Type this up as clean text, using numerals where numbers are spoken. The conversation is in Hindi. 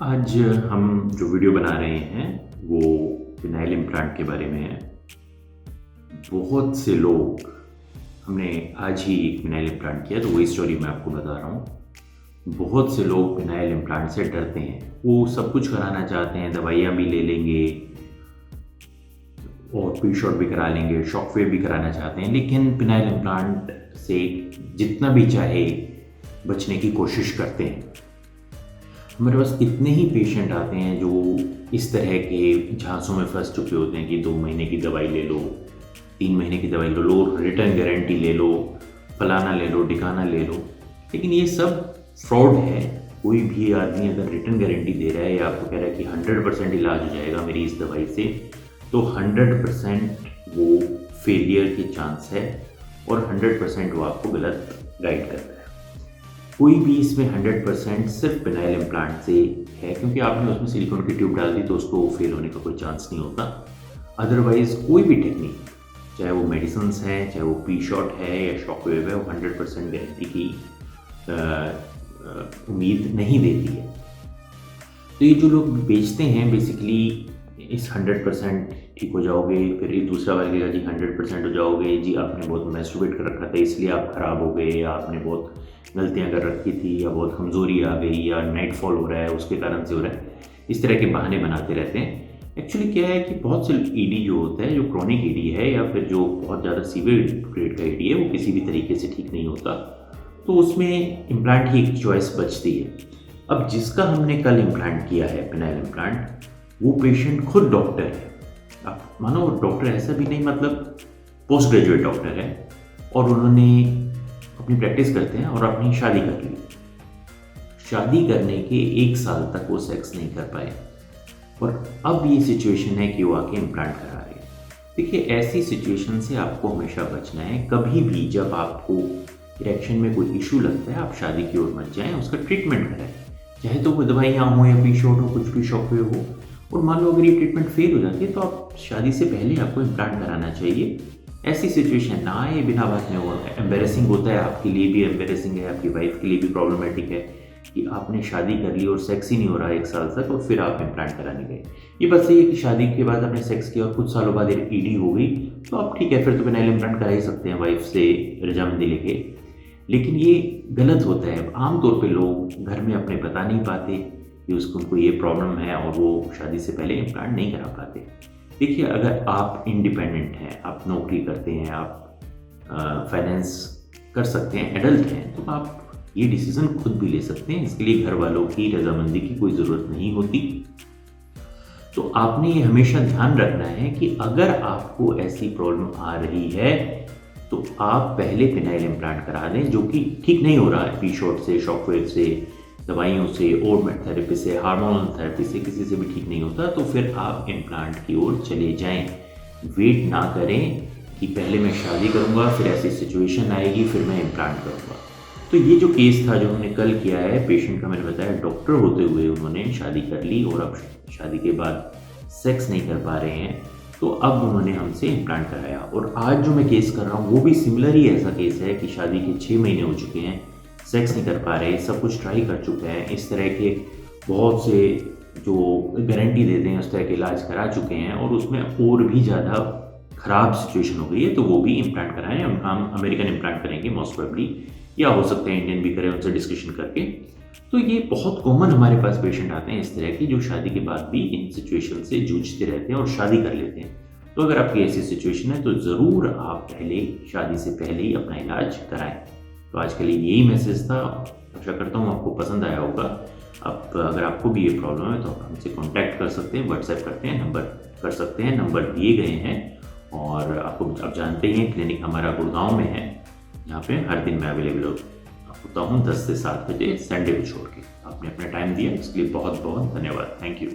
आज हम जो वीडियो बना रहे हैं वो फिनाइल इम्प्लांट के बारे में है। बहुत से लोग हमने आज ही फिनाइल इम्प्लांट किया, तो वही स्टोरी मैं आपको बता रहा हूँ। बहुत से लोग फिनाइल इम्प्लांट से डरते हैं, वो सब कुछ कराना चाहते हैं, दवाइयाँ भी ले लेंगे और पी शॉट भी करा लेंगे, शॉक वेव भी कराना चाहते हैं, लेकिन फिनाइल इम्प्लांट से जितना भी चाहे बचने की कोशिश करते हैं। हमारे पास इतने ही पेशेंट आते हैं जो इस तरह के झांसों में फंस चुके होते हैं कि 2 महीने की दवाई ले लो, 3 महीने की दवाई ले लो, रिटर्न गारंटी ले लो, फलाना ले लो, ढिकाना ले लो। लेकिन ये सब फ्रॉड है। कोई भी आदमी अगर रिटर्न गारंटी दे रहा है या आपको कह रहा है कि 100% इलाज हो जाएगा मेरी इस दवाई से, तो 100% वो फेलियर के चांस है और 100% वो आपको गलत गाइड करता है। कोई भी इसमें 100% सिर्फ फिनाइल इम्प्लांट से है, क्योंकि आपने उसमें सिलिकॉन की ट्यूब डाल दी तो उसको फेल होने का कोई चांस नहीं होता। अदरवाइज कोई भी टेक्निक, चाहे वो मेडिसिन्स हैं, चाहे वो पी शॉट है या शॉक वेव है, वो 100% गारंटी की उम्मीद नहीं देती है। तो ये जो लोग बेचते हैं बेसिकली इस 100% ठीक हो जाओगे, फिर ये दूसरा वाला कहेगा जी 100% हो जाओगे, जी आपने बहुत मैस्टरबेट कर रखा था इसलिए आप ख़राब हो गए, या आपने बहुत गलतियां कर रखी थी, या बहुत कमज़ोरी आ गई, या नाइट फॉल हो रहा है उसके कारण से हो रहा है। इस तरह के बहाने बनाते रहते हैं। एक्चुअली क्या है कि बहुत से ईडी जो होता है, जो क्रॉनिक ईडी है या फिर जो बहुत ज़्यादा सीवियर ग्रेड का ईडी है, वो किसी भी तरीके से ठीक नहीं होता, तो उसमें इम्प्लांट ही एक चॉइस बचती है। अब जिसका हमने कल इम्प्लांट किया है फिनाइल इम्प्लांट, वो पेशेंट खुद डॉक्टर है। आप मानो डॉक्टर ऐसा भी नहीं, मतलब पोस्ट ग्रेजुएट डॉक्टर है, और उन्होंने अपनी प्रैक्टिस करते हैं और अपनी शादी कर ली। शादी करने के 1 साल तक वो सेक्स नहीं कर पाए और अब ये सिचुएशन है कि वो आके इम्प्लांट करा रहे हैं। देखिए, ऐसी सिचुएशन से आपको हमेशा बचना है। कभी भी जब आपको इरेक्शन में कोई इशू लगता है, आप शादी की ओर मत जाएं, उसका ट्रीटमेंट कराएं, चाहे तो वो दवाइयाँ हो या पी शॉट हो, कुछ भी शॉक वेव हो। और मान लो अगर ये ट्रीटमेंट फेल हो जाती है तो आप शादी से पहले आपको इम्प्लांट कराना चाहिए। ऐसी सिचुएशन ना आए बिना बात में। वो एम्बेरसिंग होता है, आपके लिए भी एम्बेरसिंग है, आपकी वाइफ के लिए भी प्रॉब्लमेटिक है कि आपने शादी कर ली और सेक्स ही नहीं हो रहा 1 साल तक, और फिर आप इम्प्लांट कराने गए। ये बात सही है कि शादी के बाद आपने सेक्स किया और कुछ सालों बाद ईडी हो गई, तो आप ठीक है, फिर तो फिनाइल इम्प्लांट करा ही सकते हैं वाइफ से रजामंदी लेके। लेकिन ये गलत होता है। आमतौर पे लोग घर में अपने बता नहीं पाते कि उनको ये प्रॉब्लम है और वो शादी से पहले इम्प्लांट नहीं करा पाते। देखिए, अगर आप इंडिपेंडेंट हैं, आप नौकरी करते हैं, आप फाइनेंस कर सकते हैं, एडल्ट हैं, तो आप ये डिसीज़न खुद भी ले सकते हैं। इसके लिए घर वालों की रजामंदी की कोई ज़रूरत नहीं होती। तो आपने ये हमेशा ध्यान रखना है कि अगर आपको ऐसी प्रॉब्लम आ रही है तो आप पहले फिनाइल इम्प्लांट करा दें, जो कि ठीक नहीं हो रहा है पी शॉट से, शॉक वेव से, दवाइयों से, ओरमेट थेरेपी से, हार्मोनल थेरेपी से, किसी से भी ठीक नहीं होता, तो फिर आप इम्प्लांट की ओर चले जाएं। वेट ना करें कि पहले मैं शादी करूंगा, फिर ऐसी सिचुएशन आएगी, फिर मैं इम्प्लांट करूंगा। तो ये जो केस था जो हमने कल किया है, पेशेंट का मैंने बताया, डॉक्टर होते हुए उन्होंने शादी कर ली और अब शादी के बाद सेक्स नहीं कर पा रहे हैं, तो अब उन्होंने हमसे इम्प्लांट कराया। और आज जो मैं केस कर रहा हूँ वो भी सिमिलर ही ऐसा केस है कि शादी के 6 महीने हो चुके हैं, सेक्स नहीं कर पा रहे, सब कुछ ट्राई कर चुके हैं, इस तरह के बहुत से जो गारंटी देते हैं उस तरह के इलाज करा चुके हैं, और उसमें और भी ज़्यादा ख़राब सिचुएशन हो गई है, तो वो भी इम्प्लांट कराएं। हम अमेरिकन इम्प्लांट करेंगे मोस्ट प्रोबेबली, या हो सकते हैं इंडियन भी करें, उनसे डिस्कशन करके। तो ये बहुत कॉमन हमारे पास पेशेंट आते हैं इस तरह के, जो शादी के बाद भी इन सिचुएशन से जूझते रहते हैं और शादी कर लेते हैं। तो अगर आपकी ऐसी सिचुएशन है तो ज़रूर आप पहले शादी से पहले ही अपना इलाज कराएं। तो आज के लिए यही मैसेज था। आशा करता हूँ आपको पसंद आया होगा। अब अगर आपको भी ये प्रॉब्लम है तो आप हमसे कांटेक्ट कर सकते हैं, व्हाट्सएप करते हैं, नंबर कर सकते हैं, नंबर दिए गए हैं। और आपको आप जानते हैं क्लिनिक हमारा गुड़गांव में है, यहाँ पे हर दिन मैं अवेलेबल होता हूँ 10 से 7 बजे, संडे को छोड़ के। आपने अपना टाइम दिया, इसके लिए बहुत बहुत धन्यवाद। Thank you.